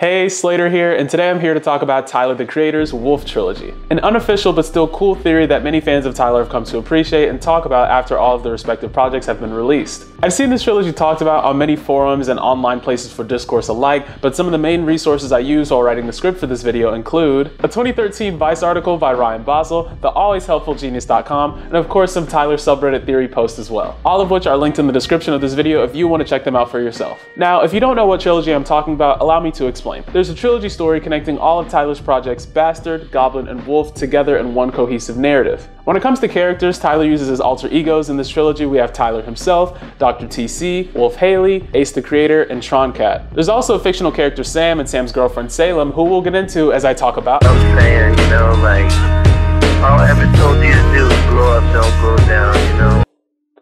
Hey, Slater here, and today I'm here to talk about Tyler the Creator's Wolf Trilogy. An unofficial but still cool theory that many fans of Tyler have come to appreciate and talk about after all of the respective projects have been released. I've seen this trilogy talked about on many forums and online places for discourse alike, but some of the main resources I used while writing the script for this video include a 2013 Vice article by Ryan Boswell, the always helpful genius.com, and of course some Tyler subreddit theory posts as well. All of which are linked in the description of this video if you want to check them out for yourself. Now, if you don't know what trilogy I'm talking about, allow me to explain. There's a trilogy story connecting all of Tyler's projects, Bastard, Goblin, and Wolf, together in one cohesive narrative. When it comes to characters, Tyler uses his alter egos in this trilogy. We have Tyler himself, Dr. TC, Wolf Haley, Ace the Creator, and Tron Cat. There's also a fictional character Sam and Sam's girlfriend Salem, who we'll get into as I talk about. I'm saying, you know, like, all I ever told you to do is blow up, don't go down, you know?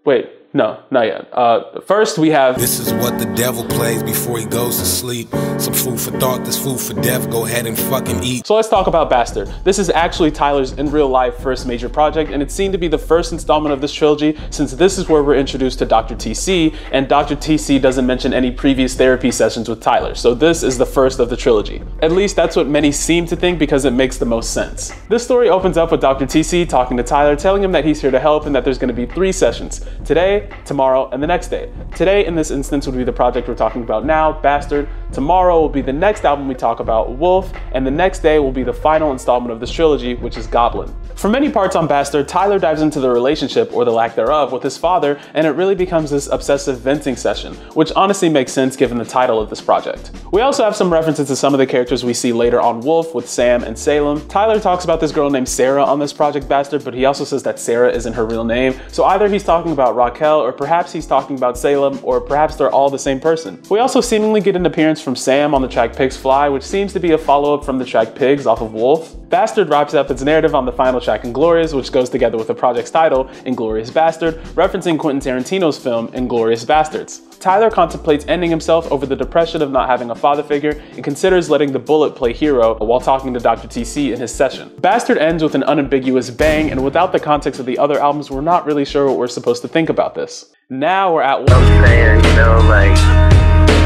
Wait. No, not yet. First we have... This is what the devil plays before he goes to sleep. Some food for thought, this food for death. Go ahead and fucking eat. So let's talk about Bastard. This is actually Tyler's in real life first major project, and it's seen to be the first installment of this trilogy since this is where we're introduced to Dr. TC, and Dr. TC doesn't mention any previous therapy sessions with Tyler, so this is the first of the trilogy. At least that's what many seem to think because it makes the most sense. This story opens up with Dr. TC talking to Tyler, telling him that he's here to help and that there's going to be 3 sessions. Today, tomorrow, and the next day. Today, in this instance, would be the project we're talking about now, Bastard. Tomorrow will be the next album we talk about, Wolf, and the next day will be the final installment of this trilogy, which is Goblin. For many parts on Bastard, Tyler dives into the relationship, or the lack thereof, with his father, and it really becomes this obsessive venting session, which honestly makes sense given the title of this project. We also have some references to some of the characters we see later on Wolf with Sam and Salem. Tyler talks about this girl named Sarah on this project Bastard, but he also says that Sarah isn't her real name, so either he's talking about Raquel, or perhaps he's talking about Salem, or perhaps they're all the same person. We also seemingly get an appearance from Sam on the track Pigs Fly, which seems to be a follow-up from the track Pigs off of Wolf. Bastard wraps up its narrative on the final track Inglourious, which goes together with the project's title, Inglourious Bastard, referencing Quentin Tarantino's film Inglourious Basterds. Tyler contemplates ending himself over the depression of not having a father figure and considers letting the bullet play hero while talking to Dr. TC in his session. Bastard ends with an unambiguous bang, and without the context of the other albums, we're not really sure what we're supposed to think about this. Now we're at I'm saying, you know, like,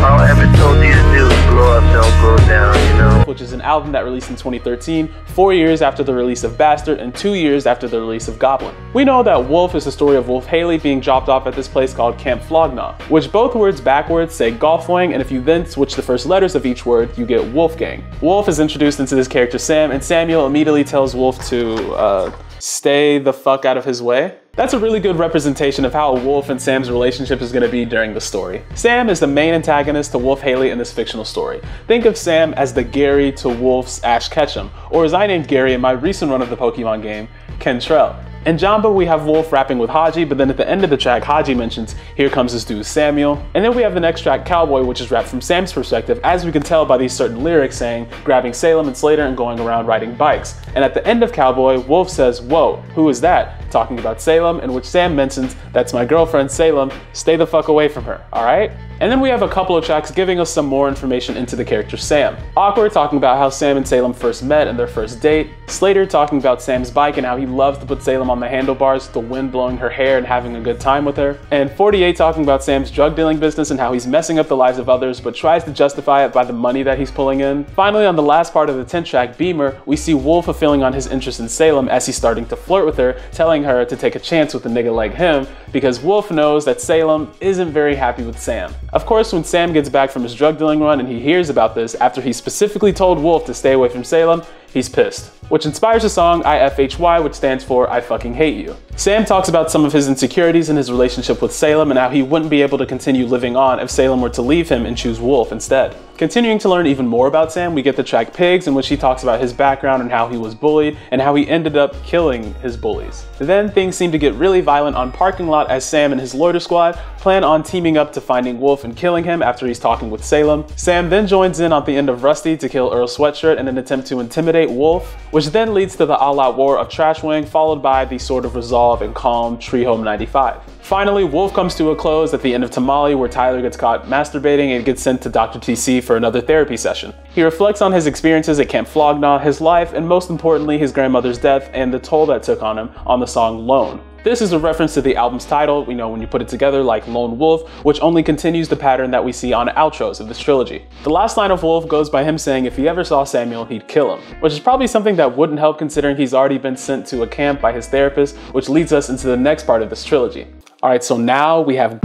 all I ever told you to do is blow up, don't go down, you know? Which is an album that released in 2013, 4 years after the release of Bastard and 2 years after the release of Goblin. We know that Wolf is the story of Wolf Haley being dropped off at this place called Camp Flognaw, which both words backwards say Golfwang, and if you then switch the first letters of each word, you get Wolfgang. Wolf is introduced into this character Sam, and Samuel immediately tells Wolf to, stay the fuck out of his way. That's a really good representation of how Wolf and Sam's relationship is going to be during the story. Sam is the main antagonist to Wolf Haley in this fictional story. Think of Sam as the Gary to Wolf's Ash Ketchum, or as I named Gary in my recent run of the Pokemon game, Kentrell. In Jamba, we have Wolf rapping with Haji, but then at the end of the track, Haji mentions, "Here comes this dude Samuel." And then we have the next track, Cowboy, which is rapped from Sam's perspective, as we can tell by these certain lyrics saying, grabbing Salem and Slater and going around riding bikes. And at the end of Cowboy, Wolf says, "Whoa, who is that?" talking about Salem, in which Sam mentions, "That's my girlfriend, Salem, stay the fuck away from her, alright?" And then we have a couple of tracks giving us some more information into the character Sam. Awkward talking about how Sam and Salem first met and their first date. Slater talking about Sam's bike and how he loves to put Salem on the handlebars, the wind blowing her hair and having a good time with her. And 48 talking about Sam's drug dealing business and how he's messing up the lives of others but tries to justify it by the money that he's pulling in. Finally, on the last part of the 10th track, Beamer, we see Wolf fulfilling on his interest in Salem as he's starting to flirt with her, telling her to take a chance with a nigga like him because Wolf knows that Salem isn't very happy with Sam. Of course, when Sam gets back from his drug dealing run and he hears about this after he specifically told Wolf to stay away from Salem, he's pissed. Which inspires the song IFHY, which stands for I Fucking Hate You. Sam talks about some of his insecurities in his relationship with Salem and how he wouldn't be able to continue living on if Salem were to leave him and choose Wolf instead. Continuing to learn even more about Sam, we get the track Pigs, in which he talks about his background and how he was bullied and how he ended up killing his bullies. Then things seem to get really violent on Parking Lot as Sam and his loiter squad plan on teaming up to finding Wolf and killing him after he's talking with Salem. Sam then joins in on the end of Rusty to kill Earl Sweatshirt in an attempt to intimidate Wolf, which then leads to the all-out war of Trashwing, followed by the sort of resolve and calm Tree Home 95. Finally, Wolf comes to a close at the end of Tamale, where Tyler gets caught masturbating and gets sent to Dr. TC for another therapy session. He reflects on his experiences at Camp Flognaw, his life, and most importantly, his grandmother's death and the toll that took on him on the song Lone. This is a reference to the album's title, when you put it together, like Lone Wolf, which only continues the pattern that we see on outros of this trilogy. The last line of Wolf goes by him saying if he ever saw Samuel, he'd kill him, which is probably something that wouldn't help considering he's already been sent to a camp by his therapist, which leads us into the next part of this trilogy. Alright, so now we have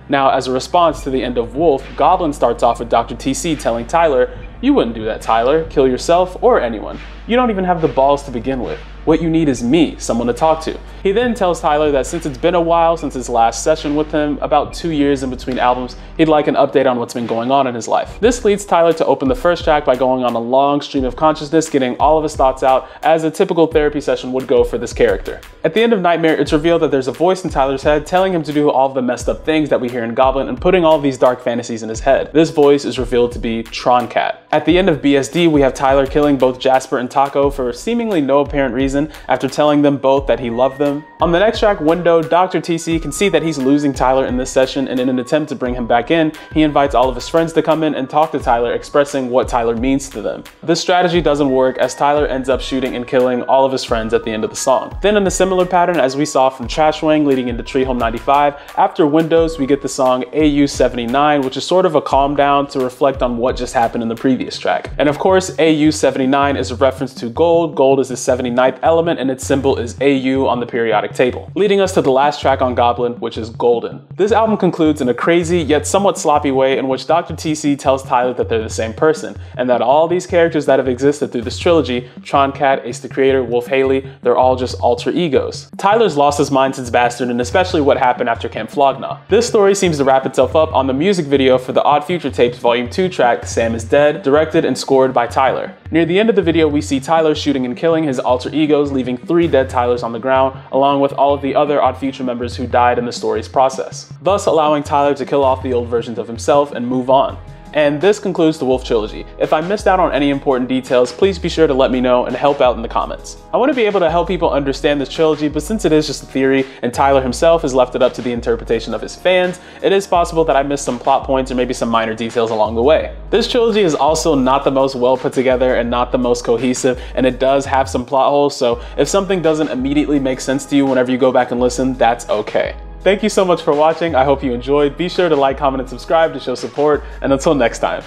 Now, as a response to the end of Wolf, Goblin starts off with Dr. TC telling Tyler, "You wouldn't do that, Tyler. Kill yourself or anyone. You don't even have the balls to begin with. What you need is me, someone to talk to." He then tells Tyler that since it's been a while since his last session with him, about 2 years in between albums, he'd like an update on what's been going on in his life. This leads Tyler to open the first track by going on a long stream of consciousness, getting all of his thoughts out as a typical therapy session would go for this character. At the end of Nightmare, it's revealed that there's a voice in Tyler's head telling him to do all of the messed up things that we hear in Goblin and putting all of these dark fantasies in his head. This voice is revealed to be Troncat. At the end of BSD, we have Tyler killing both Jasper and Taco for seemingly no apparent reason after telling them both that he loved them. On the next track, Window, Dr. TC can see that he's losing Tyler in this session, and in an attempt to bring him back in, he invites all of his friends to come in and talk to Tyler, expressing what Tyler means to them. This strategy doesn't work as Tyler ends up shooting and killing all of his friends at the end of the song. Then in a similar pattern as we saw from Trash Wang leading into Tree Home 95, after Windows we get the song AU79, which is sort of a calm down to reflect on what just happened in the previous track. And of course, AU79 is a reference to gold. Gold is the 79th element and its symbol is AU on the periodic table. Leading us to the last track on Goblin, which is Golden. This album concludes in a crazy yet somewhat sloppy way in which Dr. TC tells Tyler that they're the same person, and that all these characters that have existed through this trilogy, Troncat, Ace the Creator, Wolf Haley, they're all just alter egos. Tyler's lost his mind since Bastard, and especially what happened after Camp Flog Gnaw. This story seems to wrap itself up on the music video for the Odd Future Tapes Volume 2 track, Sam is Dead, directed and scored by Tyler. Near the end of the video, we see Tyler shooting and killing his alter egos, leaving 3 dead Tylers on the ground, along with all of the other Odd Future members who died in the story's process, thus allowing Tyler to kill off the old versions of himself and move on. And this concludes the Wolf trilogy. If I missed out on any important details, please be sure to let me know and help out in the comments. I want to be able to help people understand this trilogy, but since it is just a theory and Tyler himself has left it up to the interpretation of his fans, it is possible that I missed some plot points or maybe some minor details along the way. This trilogy is also not the most well put together and not the most cohesive, and it does have some plot holes, so if something doesn't immediately make sense to you whenever you go back and listen, that's okay. Thank you so much for watching. I hope you enjoyed. Be sure to like, comment, and subscribe to show support. And until next time.